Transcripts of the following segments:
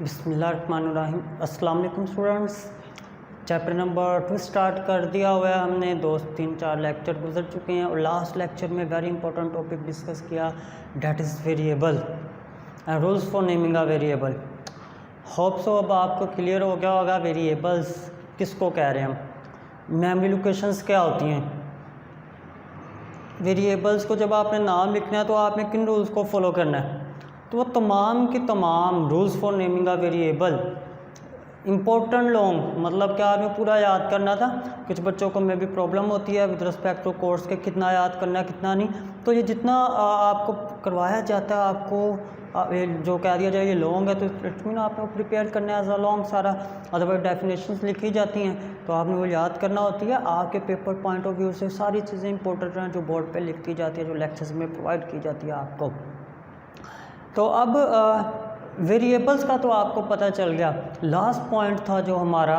बिस्मिल्लाहिर्रहमानिर्रहीम। अस्सलाम वालेकुम स्टूडेंट्स। चैप्टर नंबर 2 स्टार्ट कर दिया हुआ है हमने। 2-3-4 लेक्चर गुजर चुके हैं और लास्ट लेक्चर में वेरी इंपॉर्टेंट टॉपिक डिस्कस किया, that is variable and rules for naming a variable. Hope so अब आपको क्लियर हो गया होगा वेरिएबल्स किसको कह रहे हैं हम, मेमोरी लोकेशंस क्या होती हैं। वेरिएबल्स को जब आपने नाम लिखना है तो आपने किन रूल्स को फॉलो करना है, तो वो तमाम के तमाम rules for naming a variable important long, मतलब क्या आपने पूरा याद करना था। कुछ बच्चों को में भी प्रॉब्लम होती है विद रिस्पेक्ट टू कोर्स के कितना याद करना है कितना नहीं, तो ये जितना आपको करवाया जाता है आपको जो कह दिया जाए ये लॉन्ग है तो इट मीन आपने प्रिपेयर करना है एज अ लॉन्ग सारा। अदरवाइज डेफिनेशंस लिखी जाती हैं तो आपने वो याद करना होती है। आपके पेपर पॉइंट ऑफ व्यू से सारी चीज़ें इंपॉर्टेंट हैं जो बोर्ड पे लिखी जाती है, जो लेक्चर्स में प्रोवाइड की जाती है आपको। तो अब वेरिएबल्स का तो आपको पता चल गया। लास्ट पॉइंट था जो हमारा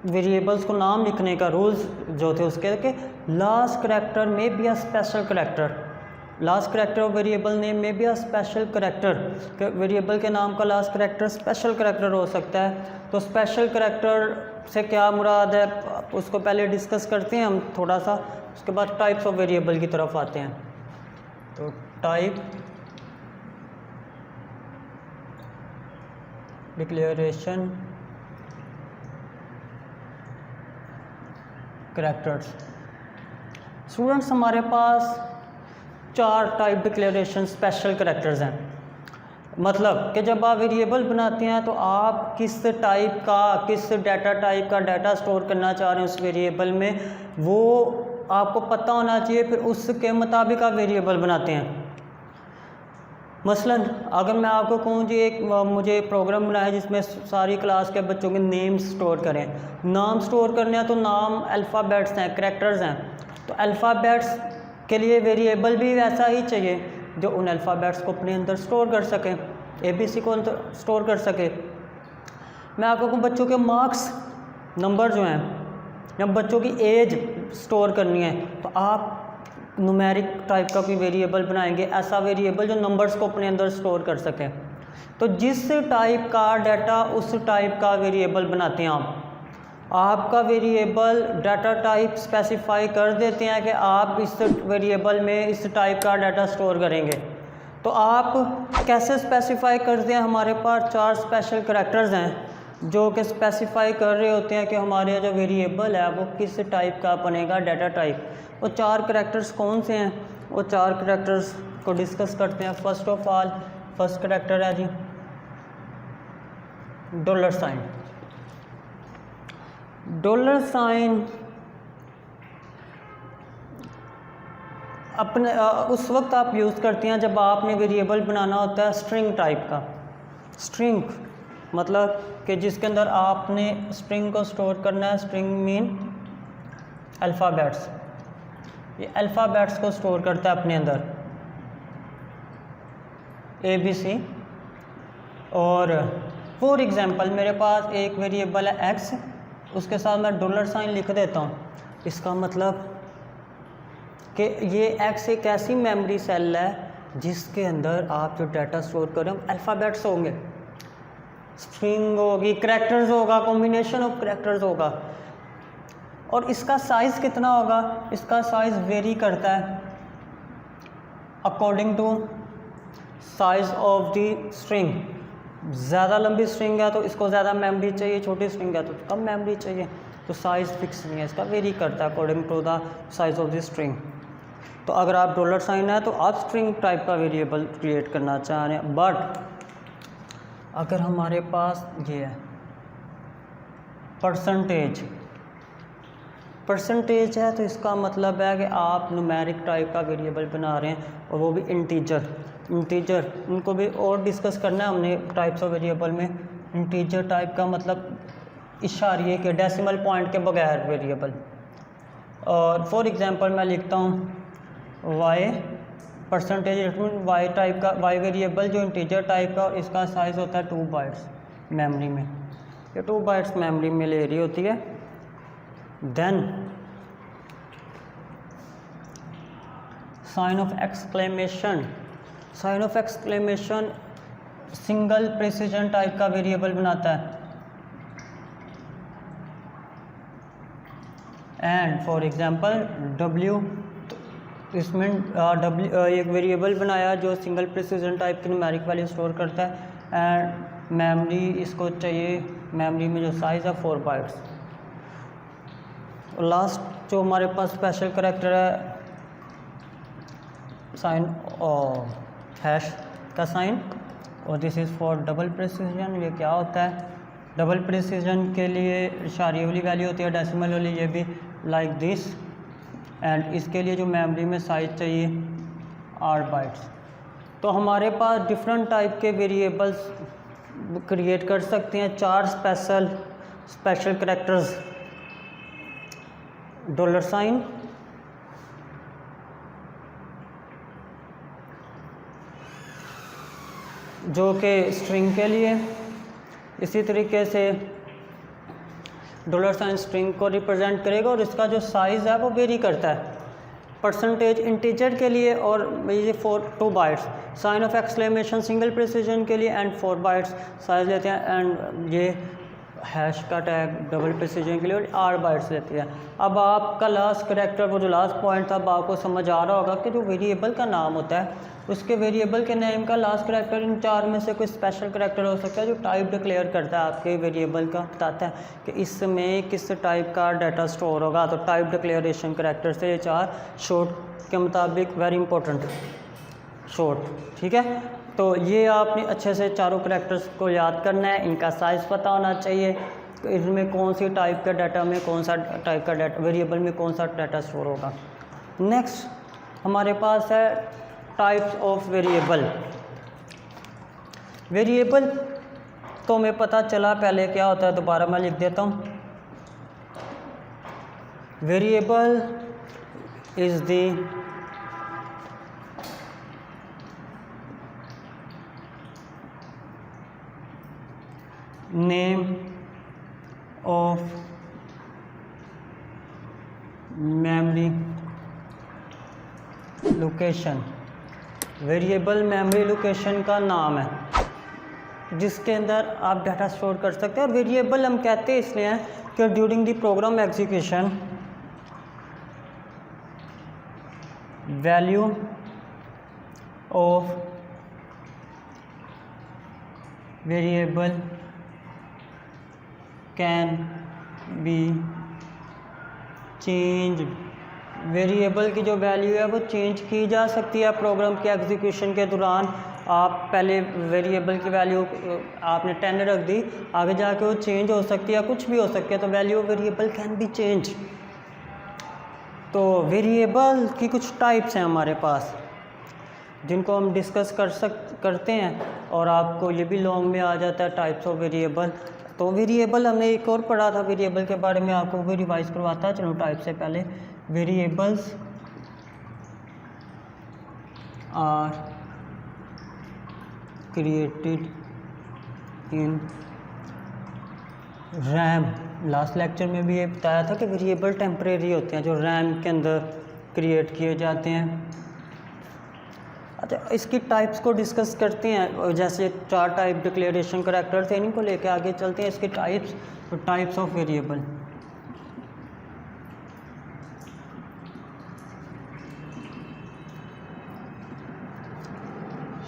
वेरिएबल्स को नाम लिखने का रूल्स जो थे उसके कि लास्ट करैक्टर में be a special character, last character of variable name में be a special character. Variable के नाम का लास्ट करैक्टर स्पेशल करैक्टर हो सकता है। तो स्पेशल करैक्टर से क्या मुराद है उसको पहले डिस्कस करते हैं हम थोड़ा सा, उसके बाद टाइप्स ऑफ वेरिएबल की तरफ आते हैं। तो टाइप डिक्लेरेशन करैक्टर्स। स्टूडेंट्स हमारे पास 4 टाइप डिक्लेरेशन स्पेशल करैक्टर्स हैं। मतलब कि जब आप वेरिएबल बनाते हैं तो आप किस टाइप का, किस डाटा टाइप का डाटा स्टोर करना चाह रहे हैं उस वेरिएबल में, वो आपको पता होना चाहिए। फिर उसके मुताबिक आप वेरिएबल बनाते हैं। मसलन अगर मैं आपको कहूँ जी मुझे प्रोग्राम बनाया जिसमें सारी क्लास के बच्चों के नेम स्टोर करें, नाम स्टोर करने हैं तो नाम अल्फ़ाबेट्स हैं, करैक्टर्स हैं। तो अल्फ़ाबेट्स के लिए वेरिएबल भी वैसा ही चाहिए जो उन अल्फ़ाबेट्स को अपने अंदर स्टोर कर सके, ABC को स्टोर कर सके। मैं आपको कहूँ बच्चों के मार्क्स, नंबर जो हैं, जब बच्चों की एज स्टोर करनी है तो आप न्यूमेरिक टाइप का कोई वेरिएबल बनाएंगे, ऐसा वेरिएबल जो नंबर्स को अपने अंदर स्टोर कर सके। तो जिस टाइप का डाटा उस टाइप का वेरिएबल बनाते हैं आपका वेरिएबल डाटा टाइप स्पेसिफाई कर देते हैं कि आप इस वेरिएबल में इस टाइप का डाटा स्टोर करेंगे। तो आप कैसे स्पेसिफाई करते हैं, हमारे पास 4 स्पेशल करैक्टर्स हैं जो कि स्पेसिफाई कर रहे होते हैं कि हमारे जो वेरिएबल है वो किस टाइप का बनेगा, डाटा टाइप। वो 4 करैक्टर्स कौन से हैं, वो 4 करैक्टर्स को डिस्कस करते हैं। First of all first character है जी डॉलर साइन। डॉलर साइन अपने उस वक्त आप यूज़ करते हैं जब आपने वेरिएबल बनाना होता है स्ट्रिंग टाइप का। स्ट्रिंग मतलब कि जिसके अंदर आपने स्ट्रिंग को स्टोर करना है। स्ट्रिंग मीन अल्फ़ाबेट्स, ये अल्फ़ाबेट्स को स्टोर करता है अपने अंदर ABC। और फॉर एग्ज़ाम्पल मेरे पास एक वेरिएबल है x, उसके साथ मैं डॉलर साइन लिख देता हूँ। इसका मतलब कि ये x एक ऐसी मेमोरी सेल है जिसके अंदर आप जो डाटा स्टोर कर रहे हो अल्फ़ाबेट्स होंगे, स्ट्रिंग होगी, करैक्टर्स होगा, कॉम्बिनेशन ऑफ करैक्टर्स होगा। और इसका साइज़ कितना होगा, इसका साइज़ वेरी करता है according to size of the string. ज़्यादा लंबी स्ट्रिंग है तो इसको ज़्यादा मेमोरी चाहिए, छोटी स्ट्रिंग है तो कम मेमोरी चाहिए। तो साइज़ फिक्स नहीं है, इसका वेरी करता है according to the size of the string. तो अगर आप डॉलर साइन है तो आप स्ट्रिंग टाइप का वेरिएबल क्रिएट करना चाह रहे हैं। बट अगर हमारे पास ये है परसेंटेज है तो इसका मतलब है कि आप न्यूमेरिक टाइप का वेरिएबल बना रहे हैं और वो भी इंटीजर। उनको भी और डिस्कस करना है हमने टाइप्स ऑफ वेरिएबल में। इंटीजर टाइप का मतलब इशारिये के, डेसिमल पॉइंट के बगैर वेरिएबल। और फॉर एग्जांपल मैं लिखता हूँ y परसेंटेज y टाइप का, y वेरिएबल जो इंटीजर टाइप का, और इसका साइज़ होता है 2 बाइट्स मेमोरी में। ये 2 बाइट्स मेमोरी में ले रही होती है। Then sign of exclamation single precision type का वेरिएबल बनाता है। एंड फॉर एग्जांपल w, इसमें एक वेरिएबल बनाया जो सिंगल प्रिसीजन टाइप की न्यूमेरिक वैल्यू स्टोर करता है। एंड मेमोरी इसको चाहिए, मेमोरी में जो साइज़ है 4 बाइट्स। और लास्ट जो हमारे पास स्पेशल करैक्टर है साइन और हैश का साइन, और this is for double precision. ये क्या होता है? डबल प्रिसीजन के लिए इशारिये वाली वैल्यू होती है, डेसिमल वाली ये भी लाइक दिस। एंड इसके लिए जो मेमोरी में साइज चाहिए 8 बाइट्स। तो हमारे पास डिफरेंट टाइप के वेरिएबल्स क्रिएट कर सकते हैं। 4 स्पेशल करैक्टर्स, $, जो कि स्ट्रिंग के लिए, इसी तरीके से $, स्ट्रिंग को रिप्रेजेंट करेगा और इसका जो साइज़ है वो वेरी करता है। परसेंटेज इंटीजर के लिए, और ये 2 bytes, sign of exclamation single precision के लिए एंड 4 बाइट्स साइज लेते हैं। एंड ये हैश का टैग डबल प्रिसीजन के लिए 8 बाइट्स लेती है। अब आपका लास्ट करैक्टर, वो जो लास्ट पॉइंट था, अब आपको समझ आ रहा होगा कि जो वेरिएबल का नाम होता है उसके वेरिएबल के नेम का लास्ट करैक्टर इन 4 में से कोई स्पेशल करैक्टर हो सकता है जो टाइप डिक्लेयर करता है आपके वेरिएबल का, बताता है कि इसमें किस टाइप का डाटा स्टोर होगा। तो टाइप डिक्लेरेशन करैक्टर से ये 4 शॉर्ट के मुताबिक वेरी इंपॉर्टेंट शॉर्ट, ठीक है। तो ये आपने अच्छे से चारों करैक्टर्स को याद करना है, इनका साइज़ पता होना चाहिए, इनमें कौन सी टाइप का डाटा में कौन सा टाइप का डाटा, वेरिएबल में कौन सा डाटा स्टोर होगा। नेक्स्ट हमारे पास है टाइप्स ऑफ वेरिएबल। वेरिएबल तो हमें पता चला पहले क्या होता है, दोबारा मैं लिख देता हूँ। Variable is the name of memory location. Variable memory location का नाम है जिसके अंदर आप डाटा स्टोर कर सकते हैं। और वेरिएबल हम कहते हैं इसलिए हैं कि during the program execution value of variable can be change. Variable की जो वैल्यू है वो चेंज की जा सकती है प्रोग्राम के एग्जीक्यूशन के दौरान। आप पहले वेरिएबल की वैल्यू आपने 10 रख दी, आगे जाके वो चेंज हो सकती है, कुछ भी हो सकती है, तो value of variable can be change. तो वेरिएबल की कुछ टाइप्स हैं हमारे पास जिनको हम डिस्कस करते हैं, और आपको ये भी लॉन्ग में आ जाता है टाइप्स ऑफ वेरिएबल। तो वेरिएबल हमने एक और पढ़ा था वेरिएबल के बारे में, आपको भी रिवाइज करवाता है। चलो टाइप से पहले, variables are created in RAM. Last lecture में भी ये बताया था कि वेरिएबल टेम्परेरी होते हैं जो रैम के अंदर क्रिएट किए जाते हैं। अच्छा, इसकी टाइप्स को डिस्कस करते हैं। जैसे 4 टाइप डिक्लेरेशन करैक्टर थे, इनको लेके आगे चलते हैं। इसके टाइप्स, तो टाइप्स ऑफ वेरिएबल।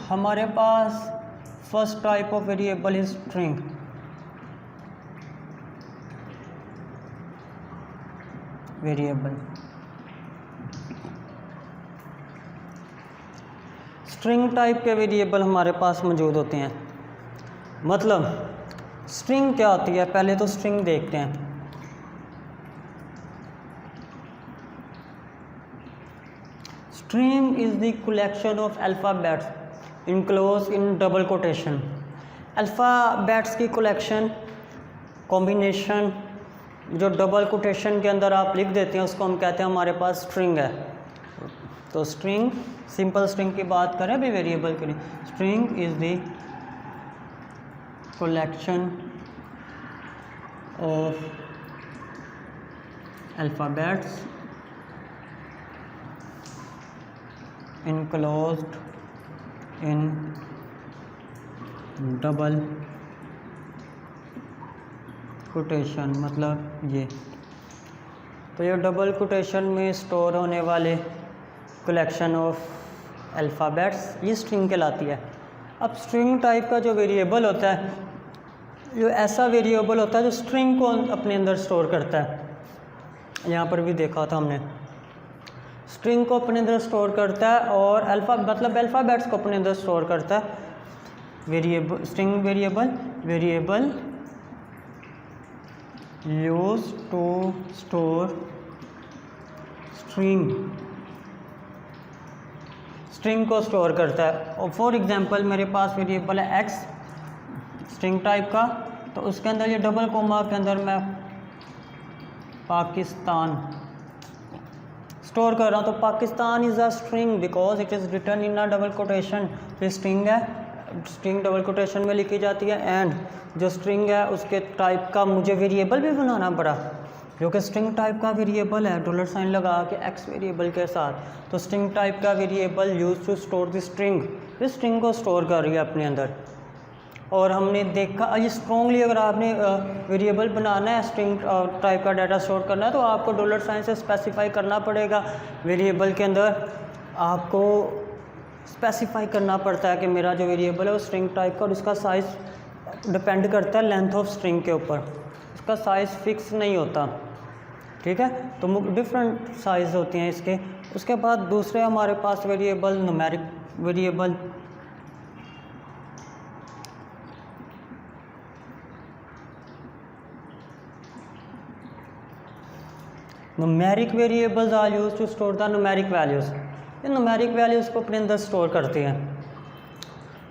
हमारे पास first type of variable is string. Variable string type के वेरिएबल हमारे पास मौजूद होते हैं। मतलब स्ट्रिंग क्या होती है, पहले तो स्ट्रिंग देखते हैं। String is the collection of alphabets enclose in double quotation. Alphabets की कलेक्शन, कॉम्बिनेशन जो डबल कोटेशन के अंदर आप लिख देते हैं उसको हम कहते हैं हमारे पास स्ट्रिंग है। तो स्ट्रिंग, सिंपल स्ट्रिंग की बात करें भी वेरिएबल के लिए, string is the collection of alphabets enclosed in double quotation मतलब ये, तो ये डबल कोटेशन में स्टोर होने वाले कलेक्शन ऑफ अल्फ़ाबेट्स ये स्ट्रिंग कहलाती है। अब स्ट्रिंग टाइप का जो वेरिएबल होता है, जो ऐसा वेरिएबल होता है जो स्ट्रिंग को अपने अंदर स्टोर करता है। यहाँ पर भी देखा था हमने, स्ट्रिंग को अपने अंदर स्टोर करता है और अल्फ़ाबेट्स को अपने अंदर स्टोर करता है। Variable string variable use to store string को स्टोर करता है। और फॉर एग्जांपल मेरे पास वेरिएबल है एक्स स्ट्रिंग टाइप का, तो उसके अंदर ये डबल कोमा के अंदर मैं पाकिस्तान स्टोर कर रहा हूँ। तो Pakistan is a string because it is written in a double quotation. ये स्ट्रिंग है, स्ट्रिंग डबल कोटेशन में लिखी जाती है। एंड जो स्ट्रिंग है उसके टाइप का मुझे वेरिएबल भी बनाना पड़ा, जो कि स्ट्रिंग टाइप का वेरिएबल है, डॉलर साइन लगा के एक्स वेरिएबल के साथ। तो स्ट्रिंग टाइप का variable use to store the string, इस स्ट्रिंग को स्टोर कर रही है अपने अंदर। और हमने देखा ये स्ट्रॉन्गली अगर आपने वेरिएबल बनाना है, स्ट्रिंग टाइप का डाटा स्टोर करना है, तो आपको डॉलर साइन से स्पेसिफाई करना पड़ेगा। वेरिएबल के अंदर आपको स्पेसिफाई करना पड़ता है कि मेरा जो वेरिएबल है वो स्ट्रिंग टाइप का, और उसका साइज़ डिपेंड करता है लेंथ ऑफ स्ट्रिंग के ऊपर, उसका साइज़ फिक्स नहीं होता। ठीक है, तो डिफरेंट साइज़ होती हैं इसके। उसके बाद दूसरे हमारे पास variable numeric variable, numeric variables are use to store the numeric values. ये न्यूमेरिक वैल्यूज़ को अपने अंदर स्टोर करते हैं,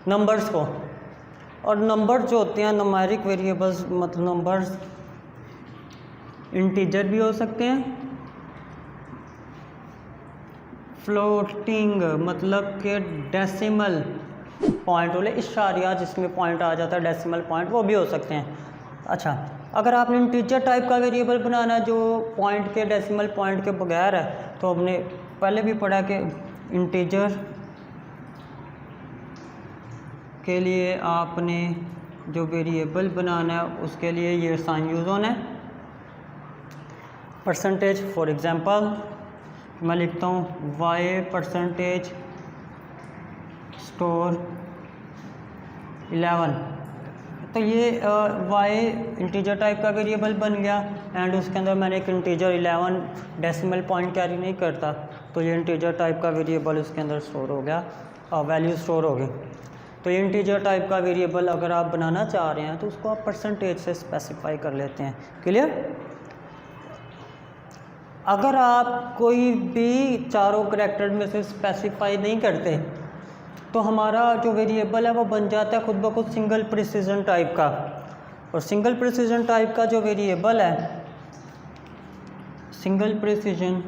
नंबर्स को। और नंबर जो होते हैं न्यूमेरिक वेरिएबल्स, मतलब नंबर्स इंटीजर भी हो सकते हैं, फ्लोटिंग मतलब कि डेसिमल पॉइंट वाले इशारिया जिसमें पॉइंट आ जाता है, डेसिमल पॉइंट, वो भी हो सकते हैं। अच्छा, अगर आपने इंटीजर टाइप का वेरिएबल बनाना है जो पॉइंट के डेसिमल पॉइंट के बगैर है, तो हमने पहले भी पढ़ा कि इंटीजर के लिए आपने जो वेरिएबल बनाना है उसके लिए ये साइन यूज़ होना है। परसेंटेज, फॉर एग्जांपल मैं लिखता हूँ y परसेंटेज स्टोर 11, तो ये y इंटीजर टाइप का वेरिएबल बन गया। एंड उसके अंदर मैंने एक इंटीजर 11 डेसिमल पॉइंट कैरी नहीं करता, तो ये इंटीजर टाइप का वेरिएबल उसके अंदर स्टोर हो गया, वैल्यू स्टोर हो गई। तो ये इंटीजर टाइप का वेरिएबल अगर आप बनाना चाह रहे हैं तो उसको आप परसेंटेज से स्पेसिफाई कर लेते हैं। क्लियर? अगर आप कोई भी चारों करैक्टर में से स्पेसिफाई नहीं करते तो हमारा जो वेरिएबल है वो बन जाता है खुद ब खुद सिंगल प्रिसीजन टाइप का। और सिंगल प्रिसीजन टाइप का जो वेरिएबल है, single precision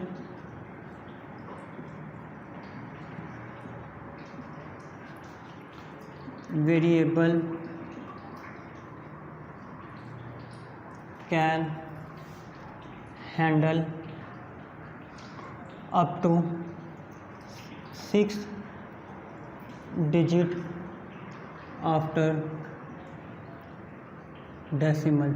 variable can handle up to 6 digit after decimal.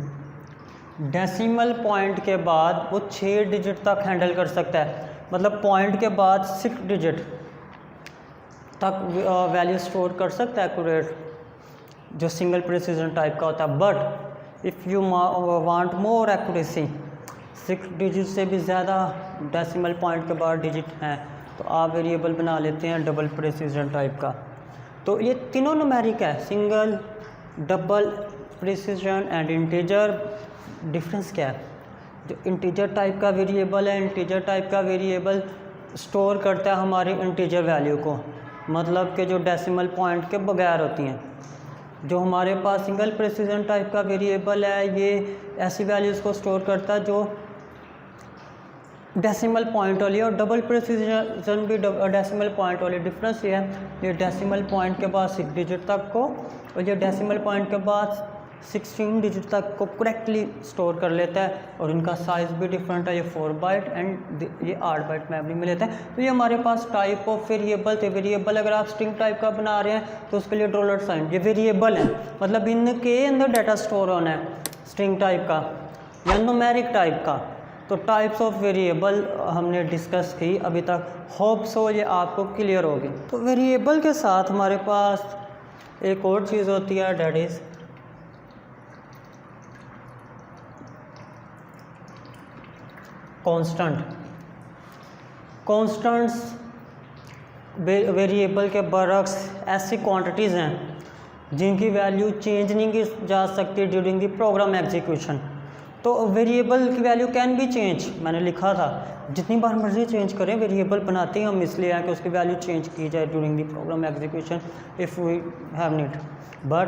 Decimal point के बाद वो 6 डिजिट तक हैंडल कर सकता है, मतलब पॉइंट के बाद 6 डिजिट तक वैल्यू स्टोर कर सकता है एक्यूरेट, जो सिंगल प्रिसीजन टाइप का होता है। But if you want more accuracy, 6 digit से भी ज़्यादा डेसिमल पॉइंट के बाद डिजिट हैं, तो आप वेरिएबल बना लेते हैं डबल प्रिसीजन टाइप का। तो ये तीनों न्यूमेरिक है, single, double precision and integer. Difference क्या है? जो इंटीजर टाइप का वेरिएबल है, इंटीजर टाइप का वेरिएबल स्टोर करता है हमारी इंटीजर वैल्यू को, मतलब कि जो डेसिमल पॉइंट के बगैर होती हैं। जो हमारे पास सिंगल प्रिसीजन टाइप का वेरिएबल है, ये ऐसी वैल्यूज़ को स्टोर करता है जो डेसिमल पॉइंट वाली है, और डबल प्रिसीजन भी डेसिमल पॉइंट वाली। डिफरेंस ये है, ये डेसिमल पॉइंट के बाद 6 डिजिट तक को, और ये डेसिमल पॉइंट के बाद 16 डिजिट तक को करेक्टली स्टोर कर लेता है और इनका साइज़ भी डिफरेंट है, ये 4 बाइट एंड ये 8 बाइट मेमोरी में लेता है। तो ये हमारे पास टाइप ऑफ वेरिएबल थे। वेरिएबल अगर आप स्ट्रिंग टाइप का बना रहे हैं तो उसके लिए $, ये वेरिएबल है, मतलब इनके अंदर डाटा स्टोर होना है स्ट्रिंग टाइप का या न्यूमेरिक टाइप का। तो टाइप्स ऑफ वेरिएबल हमने डिस्कस की अभी तक, होप सो ये आपको क्लियर होगी। तो वेरिएबल के साथ हमारे पास एक और चीज़ होती है, that is constant. Constants variable के बरक्स ऐसी क्वांटिटीज़ हैं जिनकी वैल्यू चेंज नहीं की जा सकती ड्यूरिंग द प्रोग्राम एग्जीक्यूशन। तो वेरिएबल की वैल्यू कैन बी चेंज, मैंने लिखा था जितनी बार मर्जी चेंज करें, वेरिएबल बनाते हैं हम इसलिए है कि उसकी वैल्यू चेंज की जाए during the program execution if we have need. But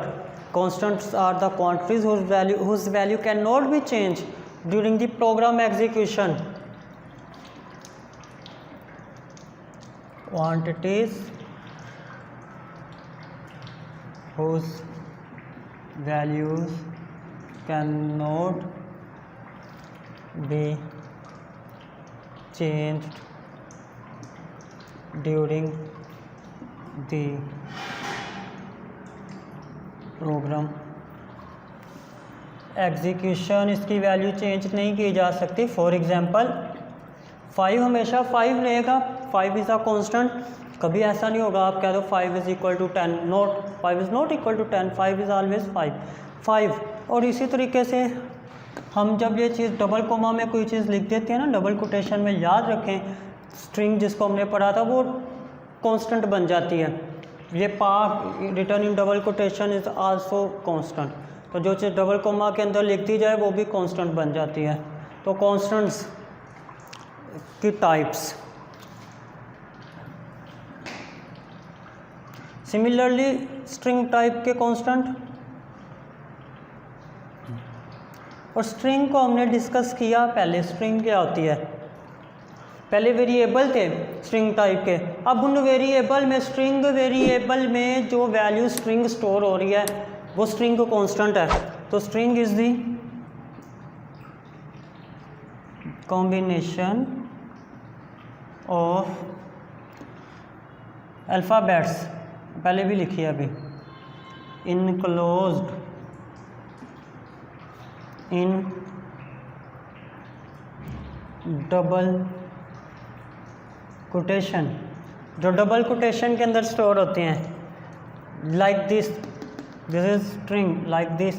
constants are the quantities whose value cannot be changed during the program execution. Quantities whose values cannot be changed during the program execution, इसकी value change नहीं की जा सकती। For example 5 हमेशा 5 रहेगा, 5 is a constant. कभी ऐसा नहीं होगा आप कह दो 5 is equal to 10, not 5 is not equal to 10, 5 is always 5। और इसी तरीके से हम जब ये चीज़ डबल कोमा में कोई चीज़ लिख देते हैं ना, डबल कोटेशन में, याद रखें स्ट्रिंग जिसको हमने पढ़ा था वो कांस्टेंट बन जाती है। ये part return in double quotation is also constant. तो जो चीज़ डबल कोमा के अंदर लिख दी जाए वो भी कांस्टेंट बन जाती है। तो कांस्टेंट्स की टाइप्स, सिमिलरली स्ट्रिंग टाइप के कांस्टेंट, और स्ट्रिंग को हमने डिस्कस किया पहले। स्ट्रिंग क्या होती है, पहले वेरिएबल थे स्ट्रिंग टाइप के, अब उन वेरिएबल में, स्ट्रिंग वेरिएबल में जो वैल्यू स्ट्रिंग स्टोर हो रही है वो स्ट्रिंग को कांस्टेंट है। तो string is the combination of alphabets, पहले भी लिखी है अभी, इनक्लोज्ड इन डबल कोटेशन, जो डबल कोटेशन के अंदर स्टोर होते हैं। Like this is string, like this,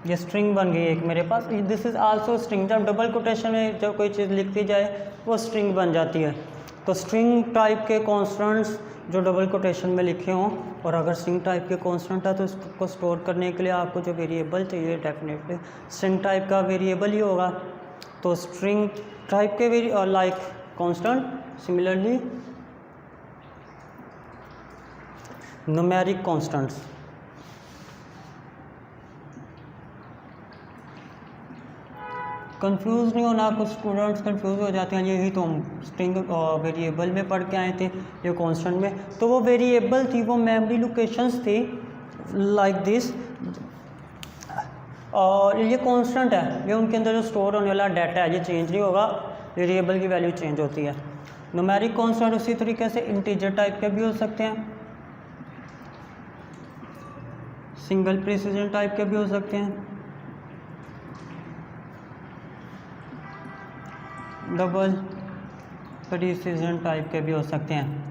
ये स्ट्रिंग बन गई एक मेरे पास, दिस इज़ आल्सो स्ट्रिंग। जब डबल कोटेशन में जब कोई चीज़ लिखती जाए वो स्ट्रिंग बन जाती है। तो स्ट्रिंग टाइप के कॉन्स्टेंट्स जो डबल कोटेशन में लिखे हों, और अगर स्ट्रिंग टाइप के कॉन्स्टेंट है तो इसको स्टोर करने के लिए आपको जो वेरिएबल चाहिए डेफिनेटली स्ट्रिंग टाइप का वेरिएबल ही होगा। तो स्ट्रिंग टाइप के और like constant, similarly numeric constants. Confuse नहीं होना, कुछ स्टूडेंट्स कंफ्यूज हो जाते हैं, यही तो हम स्ट्रिंग वेरिएबल में पढ़ के आए थे, ये कांस्टेंट में। तो वो वेरिएबल थी, वो मेमोरी लोकेशंस थी लाइक दिस, और ये कांस्टेंट है, ये उनके अंदर जो स्टोर होने वाला डाटा है ये चेंज नहीं होगा, वेरिएबल की वैल्यू चेंज होती है। न्यूमेरिक कांस्टेंट उसी तरीके से इंटीजर टाइप के भी हो सकते हैं, सिंगल प्रिसिजन टाइप के भी हो सकते हैं, डबल प्रिसिजन टाइप के भी हो सकते हैं।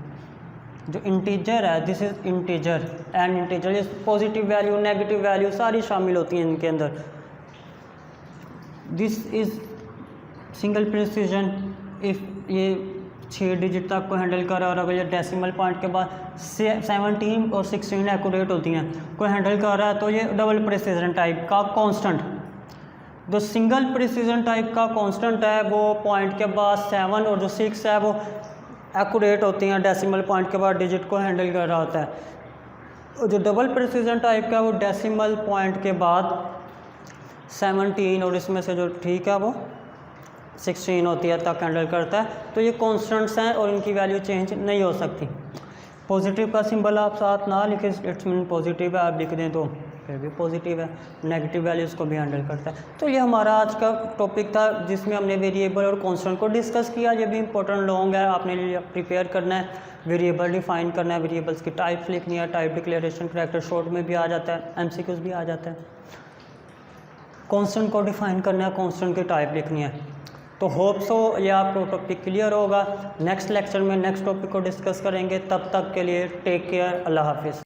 जो इंटीजर है, this is integer and integer, ये पॉजिटिव वैल्यू नेगेटिव वैल्यू सारी शामिल होती हैं इनके अंदर। This is single precision if ये 6 डिजिट तक को हैंडल कर रहा है, और अगर ये डेसिमल पॉइंट के बाद 17 और 16 एक्यूरेट होती हैं को हैंडल कर रहा है तो ये डबल प्रिसिजन टाइप का कांस्टेंट। जो सिंगल प्रिसिजन टाइप का कांस्टेंट है वो पॉइंट के बाद 7 और जो 6 है वो एक्यूरेट होती हैं, डेसिमल पॉइंट के बाद डिजिट को हैंडल कर रहा होता है। और जो डबल प्रिसिजन टाइप का वो डेसिमल पॉइंट के बाद 17 और इसमें से जो ठीक है वो 16 होती है तक हैंडल करता है। तो ये कांस्टेंट्स हैं और इनकी वैल्यू चेंज नहीं हो सकती। पॉजिटिव का सिंबल आप साथ ना लिखें, इट्स मीन पॉजिटिव है, आप लिख दें तो फिर भी पॉजिटिव है, नेगेटिव वैल्यूज़ को भी हैंडल करता है। तो ये हमारा आज का टॉपिक था जिसमें हमने वेरिएबल और कांस्टेंट को डिस्कस किया। ये भी इंपॉर्टेंट लॉन्ग है, आपने प्रिपेयर करना है, वेरिएबल डिफाइन करना है, वेरिएबल्स की टाइप्स लिखनी है, टाइप डिक्लेरेशन करैक्टर शॉर्ट में भी आ जाता है, एमसीक्यूज भी आ जाता है। कांस्टेंट को डिफाइन करना है, कांस्टेंट की टाइप लिखनी है। तो होप सो ये आपको टॉपिक क्लियर होगा। नेक्स्ट लेक्चर में नेक्स्ट टॉपिक को डिस्कस करेंगे। तब तक के लिए टेक केयर, अल्लाह हाफिज़।